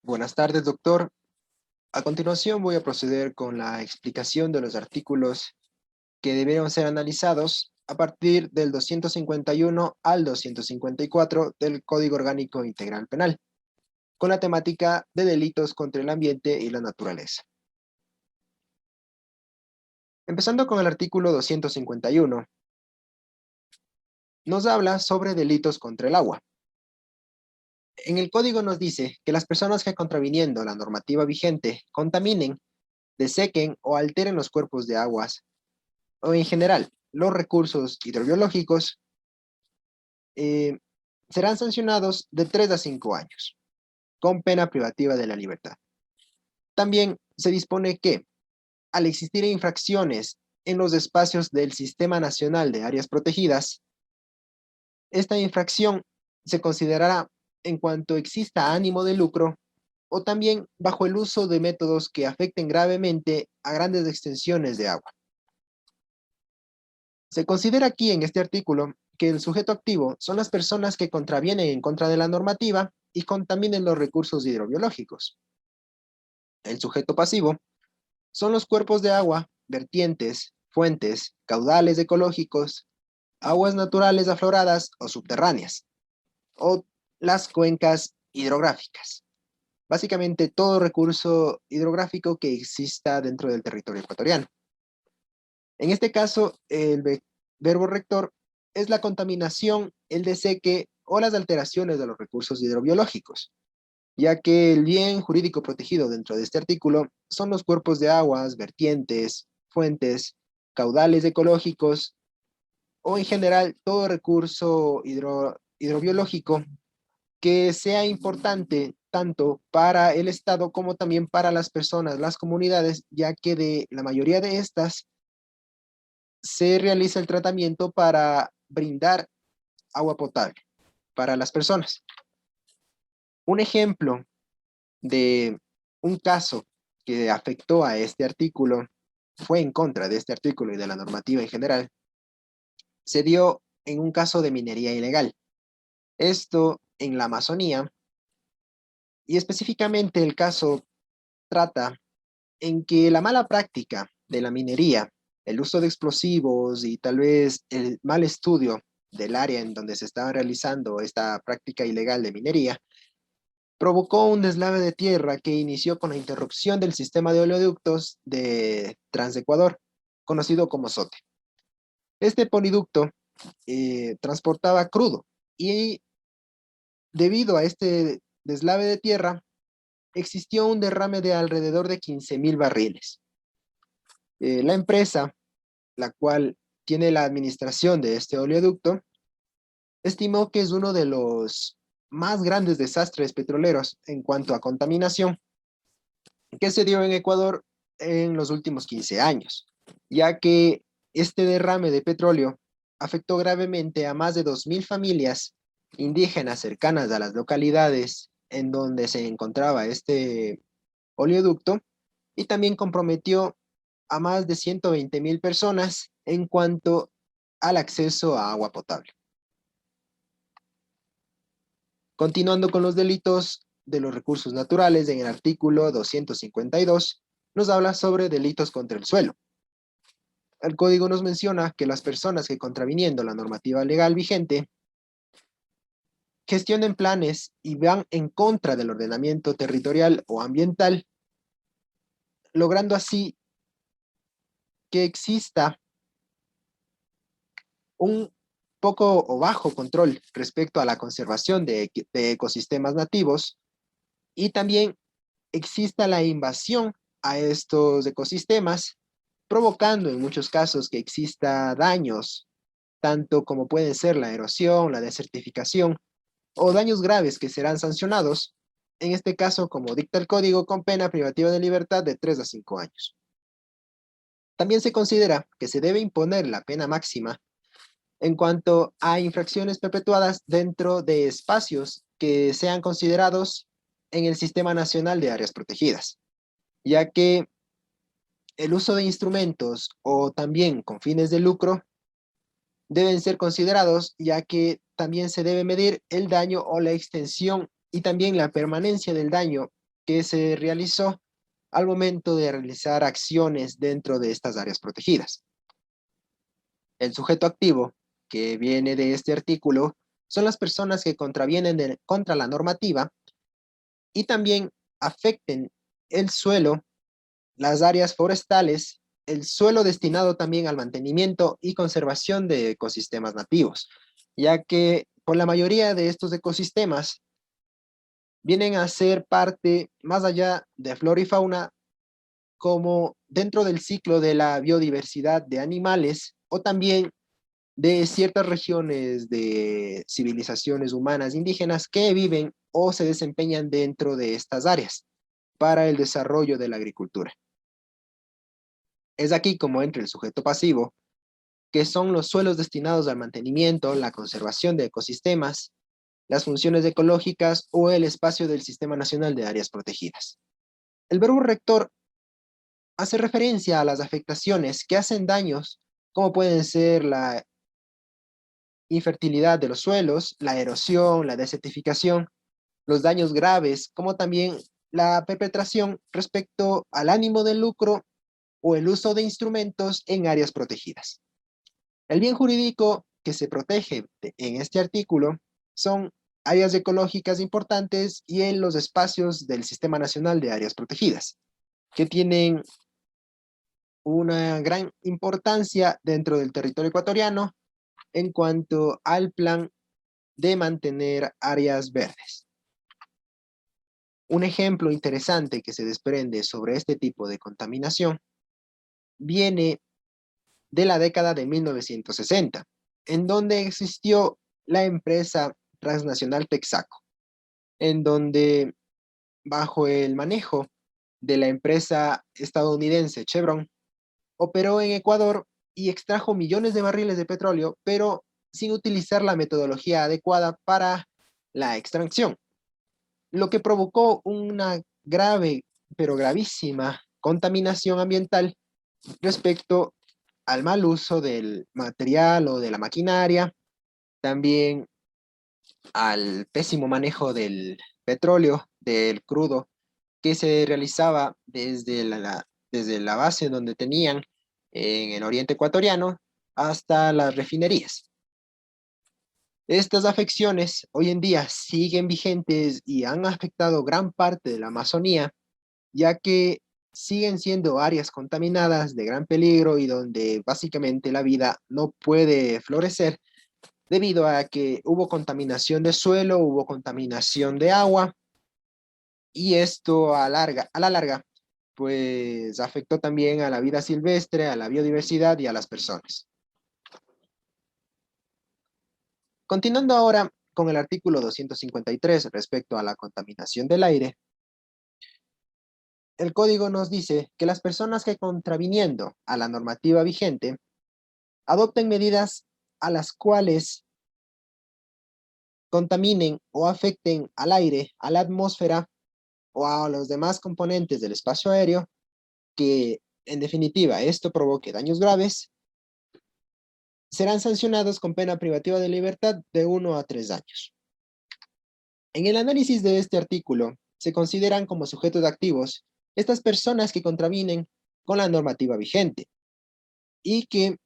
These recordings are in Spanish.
Buenas tardes, doctor. A continuación voy a proceder con la explicación de los artículos que debieron ser analizados a partir del 251 al 254 del Código Orgánico Integral Penal, con la temática de delitos contra el ambiente y la naturaleza. Empezando con el artículo 251, nos habla sobre delitos contra el agua. En el código nos dice que las personas que contraviniendo la normativa vigente contaminen, desequen o alteren los cuerpos de aguas o en general los recursos hidrobiológicos eh, serán sancionados de 3 a 5 años, con pena privativa de la libertad. También se dispone que, al existir infracciones en los espacios del Sistema Nacional de Áreas Protegidas, esta infracción se considerará en cuanto exista ánimo de lucro o también bajo el uso de métodos que afecten gravemente a grandes extensiones de agua. Se considera aquí en este artículo que el sujeto activo son las personas que contravienen en contra de la normativa y contaminen los recursos hidrobiológicos. El sujeto pasivo son los cuerpos de agua, vertientes, fuentes, caudales ecológicos, aguas naturales afloradas o subterráneas, o las cuencas hidrográficas. Básicamente todo recurso hidrográfico que exista dentro del territorio ecuatoriano. En este caso, el verbo rector es la contaminación, el deseque o las alteraciones de los recursos hidrobiológicos, ya que el bien jurídico protegido dentro de este artículo son los cuerpos de aguas, vertientes, fuentes, caudales ecológicos o en general todo recurso hidrobiológico que sea importante tanto para el Estado como también para las personas, las comunidades, ya que de la mayoría de estas se realiza el tratamiento para brindar agua potable para las personas. Un ejemplo de un caso que afectó a este artículo, fue en contra de este artículo y de la normativa en general, se dio en un caso de minería ilegal. Esto en la Amazonía, y específicamente el caso trata en que la mala práctica de la minería, el uso de explosivos y tal vez el mal estudio del área en donde se estaba realizando esta práctica ilegal de minería, provocó un deslave de tierra que inició con la interrupción del sistema de oleoductos de Transecuador, conocido como SOTE. Este poliducto transportaba crudo y debido a este deslave de tierra, existió un derrame de alrededor de 15,000 barriles. La empresa, la cual tiene la administración de este oleoducto, estimó que es uno de los más grandes desastres petroleros en cuanto a contaminación que se dio en Ecuador en los últimos 15 años, ya que este derrame de petróleo afectó gravemente a más de 2,000 familias indígenas cercanas a las localidades en donde se encontraba este oleoducto y también comprometió a más de 120,000 personas en cuanto al acceso a agua potable. Continuando con los delitos de los recursos naturales, en el artículo 252 nos habla sobre delitos contra el suelo. El código nos menciona que las personas que contraviniendo la normativa legal vigente gestionen planes y van en contra del ordenamiento territorial o ambiental, logrando así que exista un poco o bajo control respecto a la conservación de ecosistemas nativos y también exista la invasión a estos ecosistemas, provocando en muchos casos que exista daños, tanto como pueden ser la erosión, la desertificación o daños graves que serán sancionados, en este caso como dicta el código con pena privativa de libertad de 3 a 5 años. También se considera que se debe imponer la pena máxima en cuanto a infracciones perpetuadas dentro de espacios que sean considerados en el Sistema Nacional de Áreas Protegidas, ya que el uso de instrumentos o también con fines de lucro deben ser considerados, ya que también se debe medir el daño o la extensión y también la permanencia del daño que se realizó al momento de realizar acciones dentro de estas áreas protegidas. El sujeto activo, que viene de este artículo, son las personas que contravienen contra la normativa y también afecten el suelo, las áreas forestales, el suelo destinado también al mantenimiento y conservación de ecosistemas nativos, ya que por la mayoría de estos ecosistemas vienen a ser parte más allá de flora y fauna, como dentro del ciclo de la biodiversidad de animales o también de ciertas regiones de civilizaciones humanas indígenas que viven o se desempeñan dentro de estas áreas para el desarrollo de la agricultura. Es aquí como entra el sujeto pasivo, que son los suelos destinados al mantenimiento, la conservación de ecosistemas, las funciones ecológicas o el espacio del Sistema Nacional de Áreas Protegidas. El verbo rector hace referencia a las afectaciones que hacen daños, como pueden ser la infertilidad de los suelos, la erosión, la desertificación, los daños graves, como también la perpetración respecto al ánimo de lucro o el uso de instrumentos en áreas protegidas. El bien jurídico que se protege en este artículo son áreas ecológicas importantes y en los espacios del Sistema Nacional de Áreas Protegidas, que tienen una gran importancia dentro del territorio ecuatoriano en cuanto al plan de mantener áreas verdes. Un ejemplo interesante que se desprende sobre este tipo de contaminación viene de la década de 1960, en donde existió la empresa transnacional Texaco, en donde bajo el manejo de la empresa estadounidense Chevron, operó en Ecuador y extrajo millones de barriles de petróleo, pero sin utilizar la metodología adecuada para la extracción, lo que provocó una grave, pero gravísima contaminación ambiental respecto al mal uso del material o de la maquinaria, también al pésimo manejo del petróleo, del crudo, que se realizaba desde la base donde tenían en el oriente ecuatoriano hasta las refinerías. Estas afecciones hoy en día siguen vigentes y han afectado gran parte de la Amazonía, ya que siguen siendo áreas contaminadas de gran peligro y donde básicamente la vida no puede florecer debido a que hubo contaminación de suelo, hubo contaminación de agua y esto a la larga pues afectó también a la vida silvestre, a la biodiversidad y a las personas. Continuando ahora con el artículo 253 respecto a la contaminación del aire, el código nos dice que las personas que contraviniendo a la normativa vigente adopten medidas a las cuales contaminen o afecten al aire, a la atmósfera o a los demás componentes del espacio aéreo, que en definitiva esto provoque daños graves, serán sancionados con pena privativa de libertad de 1 a 3 años. En el análisis de este artículo, se consideran como sujetos activos estas personas que contravienen con la normativa vigente y que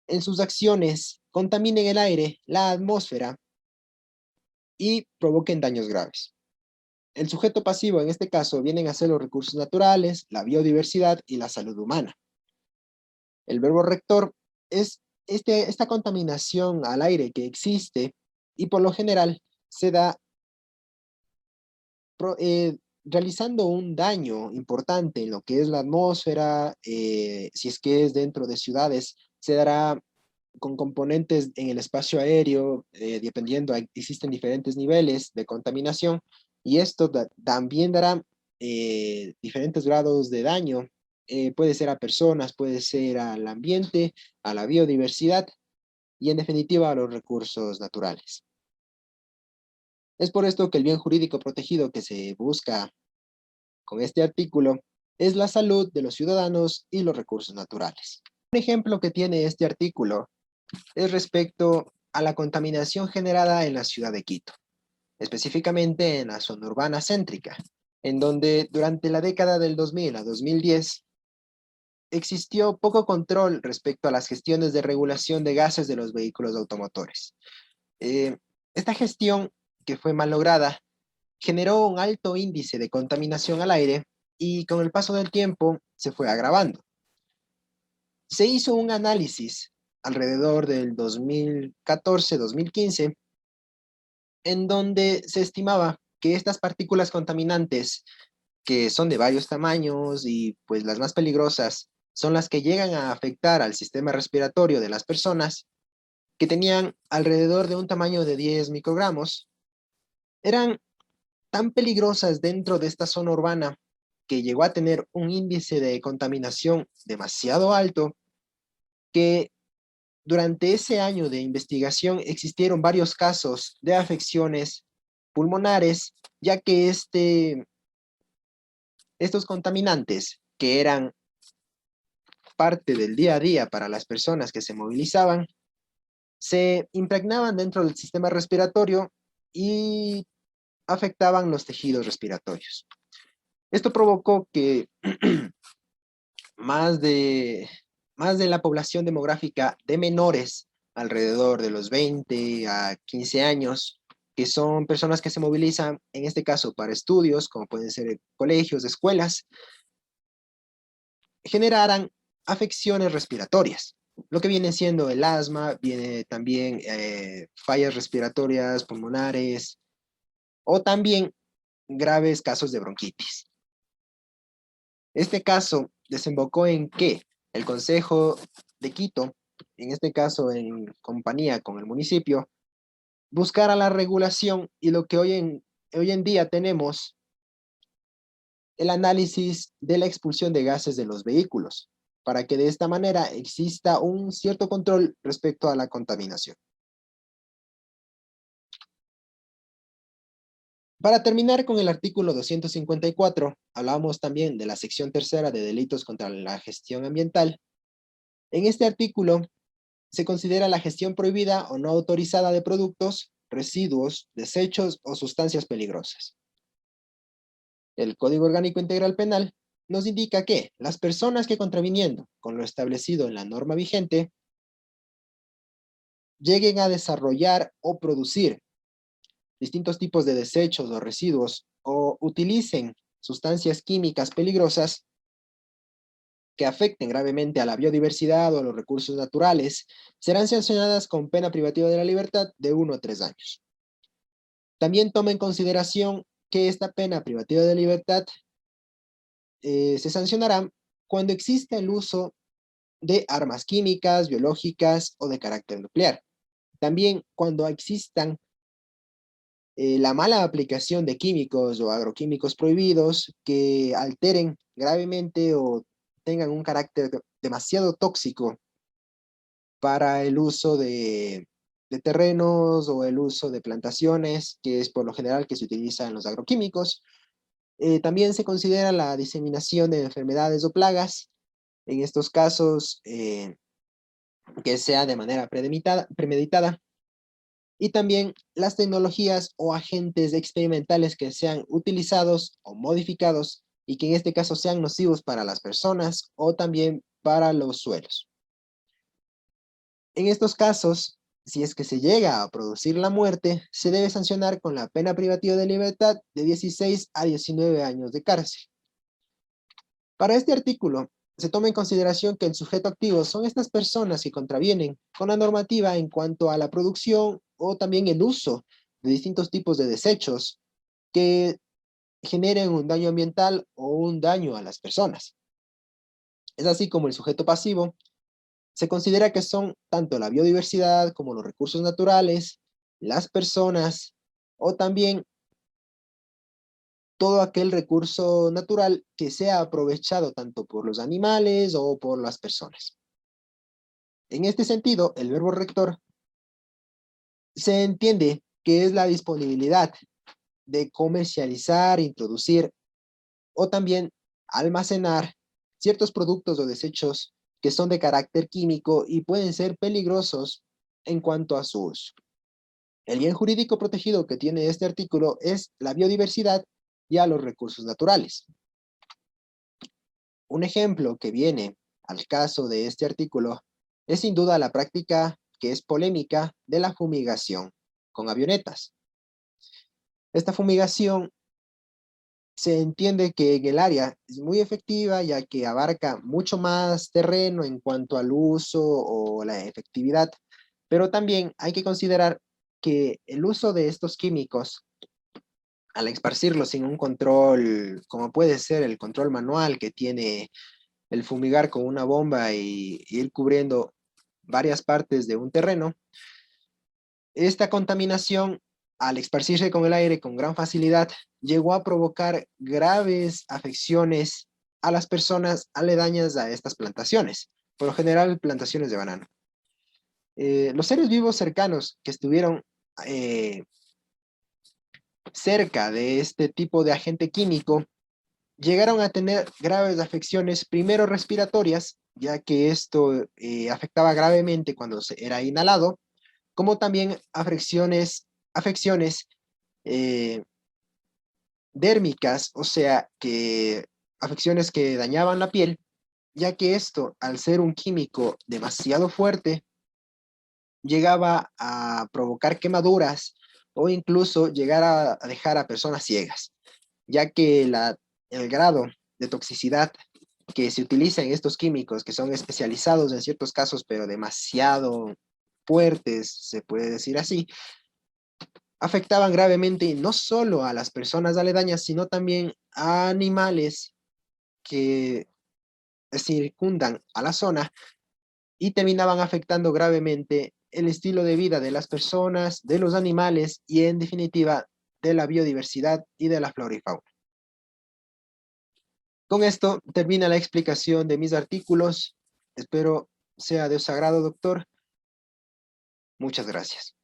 en sus acciones contaminen el aire, la atmósfera y provoquen daños graves. El sujeto pasivo en este caso vienen a ser los recursos naturales, la biodiversidad y la salud humana. El verbo rector es esta contaminación al aire que existe y por lo general se da realizando un daño importante en lo que es la atmósfera, si es que es dentro de ciudades, se dará con componentes en el espacio aéreo, dependiendo, existen diferentes niveles de contaminación, y esto también dará diferentes grados de daño, puede ser a personas, puede ser al ambiente, a la biodiversidad, y en definitiva a los recursos naturales. Es por esto que el bien jurídico protegido que se busca con este artículo es la salud de los ciudadanos y los recursos naturales. Un ejemplo que tiene este artículo es respecto a la contaminación generada en la ciudad de Quito, específicamente en la zona urbana céntrica, en donde durante la década del 2000 a 2010 existió poco control respecto a las gestiones de regulación de gases de los vehículos automotores. Eh, Esta gestión, que fue mal lograda, generó un alto índice de contaminación al aire y con el paso del tiempo se fue agravando. Se hizo un análisis alrededor del 2014-2015 en donde se estimaba que estas partículas contaminantes, que son de varios tamaños y pues las más peligrosas, son las que llegan a afectar al sistema respiratorio de las personas, que tenían alrededor de un tamaño de 10 microgramos, eran tan peligrosas dentro de esta zona urbana que llegó a tener un índice de contaminación demasiado alto, que durante ese año de investigación existieron varios casos de afecciones pulmonares, ya que estos contaminantes, que eran parte del día a día para las personas que se movilizaban, se impregnaban dentro del sistema respiratorio y afectaban los tejidos respiratorios. Esto provocó que más de, más de la población demográfica de menores, alrededor de los 20 a 15 años, que son personas que se movilizan, en este caso, para estudios, como pueden ser colegios, escuelas, generaran afecciones respiratorias. Lo que viene siendo el asma, viene también fallas respiratorias pulmonares o también graves casos de bronquitis. Este caso desembocó en que el Consejo de Quito, en este caso en compañía con el municipio, buscara la regulación y lo que hoy en día tenemos, el análisis de la expulsión de gases de los vehículos, para que de esta manera exista un cierto control respecto a la contaminación. Para terminar con el artículo 254, hablamos también de la sección tercera de delitos contra la gestión ambiental. En este artículo se considera la gestión prohibida o no autorizada de productos, residuos, desechos o sustancias peligrosas. El Código Orgánico Integral Penal nos indica que las personas que contraviniendo con lo establecido en la norma vigente lleguen a desarrollar o producir distintos tipos de desechos o residuos o utilicen sustancias químicas peligrosas que afecten gravemente a la biodiversidad o a los recursos naturales, serán sancionadas con pena privativa de la libertad de 1 a 3 años. También toma en consideración que esta pena privativa de libertad se sancionará cuando exista el uso de armas químicas, biológicas o de carácter nuclear. También cuando existan la mala aplicación de químicos o agroquímicos prohibidos que alteren gravemente o tengan un carácter demasiado tóxico para el uso de terrenos o el uso de plantaciones, que es por lo general que se utilizan los agroquímicos. También se considera la diseminación de enfermedades o plagas, en estos casos que sea de manera premeditada, y también las tecnologías o agentes experimentales que sean utilizados o modificados y que en este caso sean nocivos para las personas o también para los suelos. En estos casos, si es que se llega a producir la muerte, se debe sancionar con la pena privativa de libertad de 16 a 19 años de cárcel. Para este artículo, se toma en consideración que el sujeto activo son estas personas que contravienen con la normativa en cuanto a la producción o también el uso de distintos tipos de desechos que generen un daño ambiental o un daño a las personas. Es así como el sujeto pasivo se considera que son tanto la biodiversidad como los recursos naturales, las personas o también todo aquel recurso natural que sea aprovechado tanto por los animales o por las personas. En este sentido, el verbo rector se entiende que es la disponibilidad de comercializar, introducir o también almacenar ciertos productos o desechos que son de carácter químico y pueden ser peligrosos en cuanto a su uso. El bien jurídico protegido que tiene este artículo es la biodiversidad y a los recursos naturales. Un ejemplo que viene al caso de este artículo es sin duda la práctica que es polémica de la fumigación con avionetas. Esta fumigación se entiende que en el área es muy efectiva ya que abarca mucho más terreno en cuanto al uso o la efectividad, pero también hay que considerar que el uso de estos químicos, al esparcirlos sin un control, como puede ser el control manual que tiene el fumigar con una bomba y ir cubriendo varias partes de un terreno, esta contaminación, al esparcirse con el aire con gran facilidad, llegó a provocar graves afecciones a las personas aledañas a estas plantaciones, por lo general plantaciones de banano. Los seres vivos cercanos que estuvieron eh, cerca de este tipo de agente químico llegaron a tener graves afecciones, primero respiratorias, ya que esto afectaba gravemente cuando era inhalado, como también afecciones eh, dérmicas, o sea, que afecciones que dañaban la piel, ya que esto, al ser un químico demasiado fuerte, llegaba a provocar quemaduras o incluso llegar a dejar a personas ciegas, ya que el grado de toxicidad que se utiliza en estos químicos, que son especializados en ciertos casos, pero demasiado fuertes, se puede decir así, afectaban gravemente no solo a las personas aledañas, sino también a animales que circundan a la zona y terminaban afectando gravemente el estilo de vida de las personas, de los animales y en definitiva de la biodiversidad y de la flora y fauna. Con esto termina la explicación de mis artículos. Espero sea de su agrado, doctor. Muchas gracias.